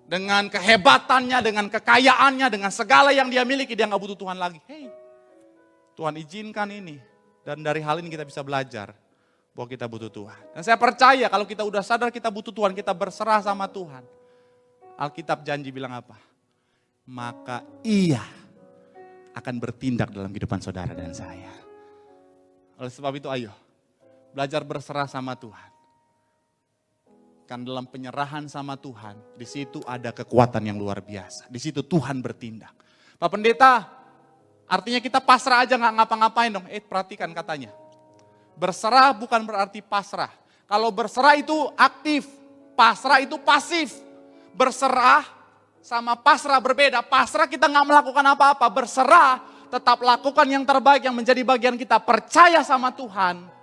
Dengan kehebatannya, dengan kekayaannya, dengan segala yang dia miliki, dia gak butuh Tuhan lagi. Hey, Tuhan izinkan ini. Dan dari hal ini kita bisa belajar bahwa kita butuh Tuhan. Dan saya percaya kalau kita udah sadar kita butuh Tuhan, kita berserah sama Tuhan. Alkitab janji bilang apa? Maka Ia akan bertindak dalam kehidupan saudara dan saya. Oleh sebab itu ayo, belajar berserah sama Tuhan. Kan dalam penyerahan sama Tuhan, di situ ada kekuatan yang luar biasa. Di situ Tuhan bertindak. Pak Pendeta, artinya kita pasrah aja nggak ngapa-ngapain dong. Perhatikan katanya. Berserah bukan berarti pasrah. Kalau berserah itu aktif, pasrah itu pasif. Berserah sama pasrah berbeda. Pasrah kita nggak melakukan apa-apa. Berserah tetap lakukan yang terbaik yang menjadi bagian kita. Percaya sama Tuhan.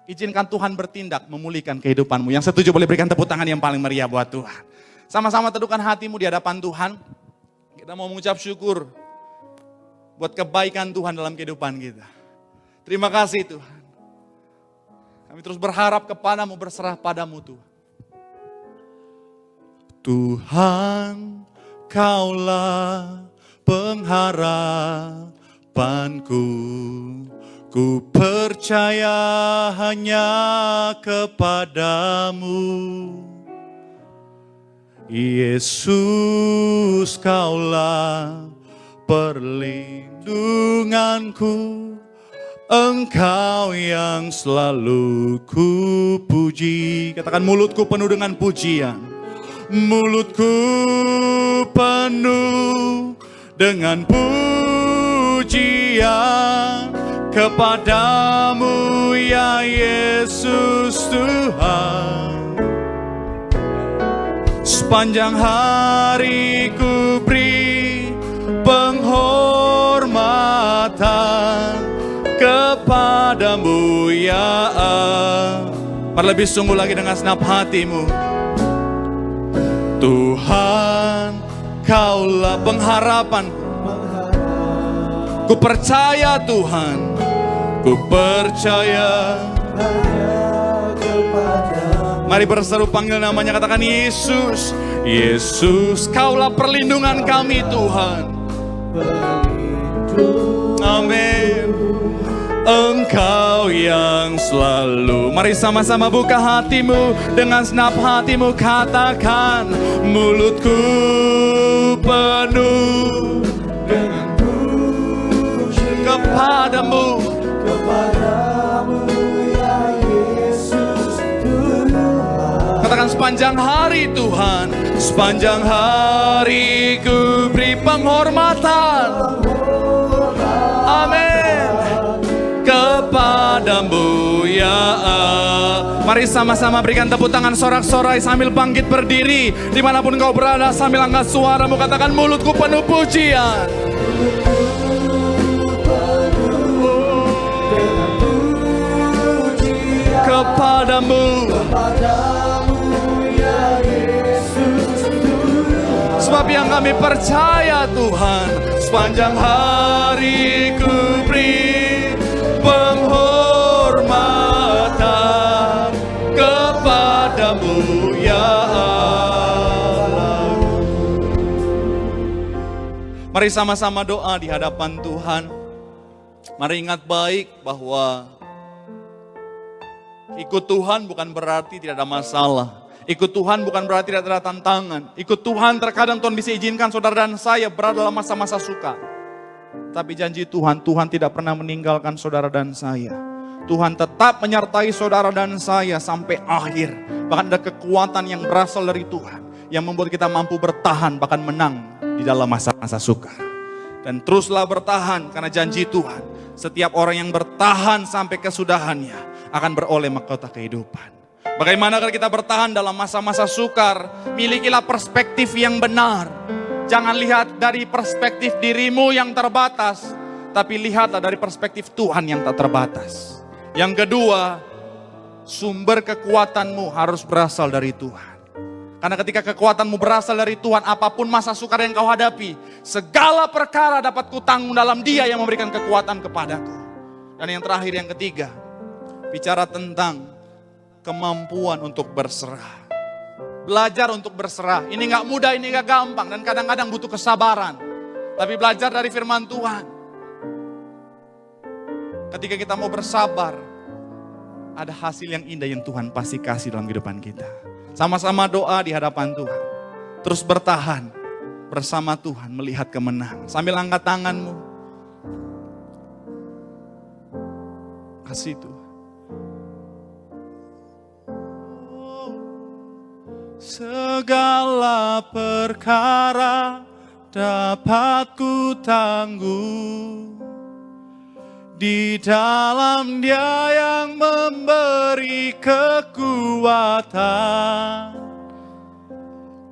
Izinkan Tuhan bertindak memulihkan kehidupanmu. Yang setuju boleh berikan tepuk tangan yang paling meriah buat Tuhan. Sama-sama teduhkan hatimu di hadapan Tuhan. Kita mau mengucap syukur buat kebaikan Tuhan dalam kehidupan kita. Terima kasih Tuhan. Kami terus berharap kepadamu, berserah padamu Tuhan. Tuhan, Kaulah pengharapanku. Ku percaya hanya kepadamu. Yesus, Kaulah perlindunganku. Engkau yang selalu ku puji. Katakan, mulutku penuh dengan pujian. Mulutku penuh dengan pujian kepadamu ya Yesus Tuhan. Sepanjang hari ku beri penghormatan kepadamu ya Allah. Lebih sungguh lagi dengan senap hatimu. Tuhan, Kaulah pengharapan. Ku percaya Tuhan, ku percaya. Mari berseru panggil namanya, katakan Yesus. Yesus, Kaulah perlindungan kami Tuhan. Amin. Engkau yang selalu. Mari sama-sama buka hatimu. Dengan senap hatimu katakan, mulutku penuh dengan puji kepadamu ya Yesus Tuhan. Katakan sepanjang hari Tuhan, sepanjang hari ku beri penghormatan. Amin. Kepadamu ya Allah. Mari sama-sama berikan tepuk tangan sorak-sorai sambil bangkit berdiri. Dimanapun kau berada sambil angkat suaramu, katakan mulutku penuh pujian. Kepadamu ya Yesus Tuhan. Sebab yang kami percaya Tuhan, sepanjang hari ku beri penghormatan kepadamu ya Allah. Mari sama-sama doa di hadapan Tuhan. Mari ingat baik bahwa ikut Tuhan bukan berarti tidak ada masalah. Ikut Tuhan bukan berarti tidak ada tantangan. Ikut Tuhan terkadang Tuhan bisa izinkan saudara dan saya berada dalam masa-masa suka. Tapi janji Tuhan, Tuhan tidak pernah meninggalkan saudara dan saya. Tuhan tetap menyertai saudara dan saya sampai akhir. Bahkan ada kekuatan yang berasal dari Tuhan, yang membuat kita mampu bertahan bahkan menang di dalam masa-masa suka. Dan teruslah bertahan karena janji Tuhan, setiap orang yang bertahan sampai kesudahannya akan beroleh mahkota kehidupan. Bagaimana kalau kita bertahan dalam masa-masa sukar? Milikilah perspektif yang benar. Jangan lihat dari perspektif dirimu yang terbatas, tapi lihatlah dari perspektif Tuhan yang tak terbatas. Yang kedua, sumber kekuatanmu harus berasal dari Tuhan. Karena ketika kekuatanmu berasal dari Tuhan, apapun masa sukar yang kau hadapi, segala perkara dapat kutanggung dalam Dia yang memberikan kekuatan kepadaku. Dan yang terakhir, yang ketiga, bicara tentang kemampuan untuk berserah. Belajar untuk berserah. Ini gak mudah, ini gak gampang. Dan kadang-kadang butuh kesabaran. Tapi belajar dari firman Tuhan. Ketika kita mau bersabar, ada hasil yang indah yang Tuhan pasti kasih dalam kehidupan kita. Sama-sama doa di hadapan Tuhan. Terus bertahan bersama Tuhan melihat kemenangan. Sambil angkat tanganmu. Kasih Tuhan. Segala perkara dapat ku tanggung di dalam Dia yang memberi kekuatan.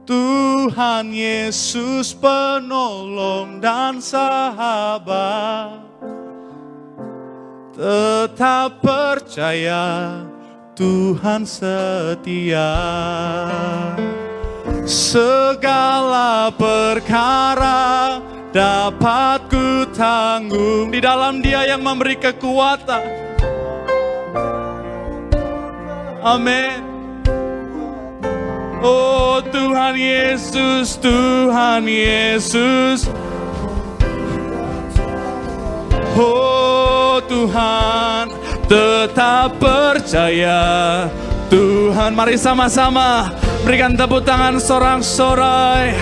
Tuhan Yesus penolong dan sahabat. Tetap percaya Tuhan setia. Segala perkara dapat ku tanggung di dalam Dia yang memberi kekuatan. Amin. Oh Tuhan Yesus, Tuhan Yesus. Oh Tuhan, tetap percaya Tuhan. Mari sama-sama berikan tepuk tangan sorak-sorai.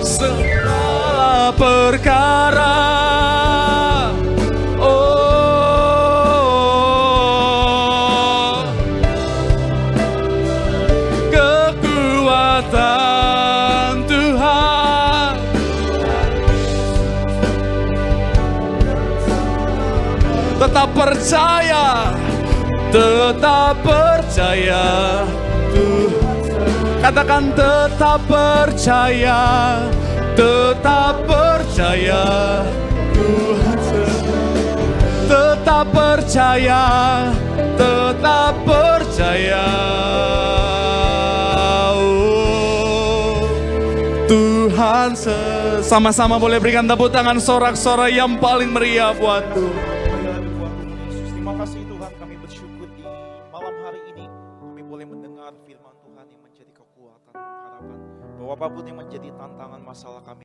Segala perkara, kekuatan Tuhan. tetap percaya, tetap percaya. Katakan tetap percaya, tetap percaya. Tuhan tetap percaya, tetap percaya. Oh, Tuhan sama-sama boleh berikan tepuk tangan sorak-sorai yang paling meriah buat Tuhan. Terima kasih Tuhan, kami bersyukur di malam hari ini kami boleh mendengar firman Tuhan yang menjadi kekuatan, pengharapan bahwa apapun yang menjadi tantangan masalah kami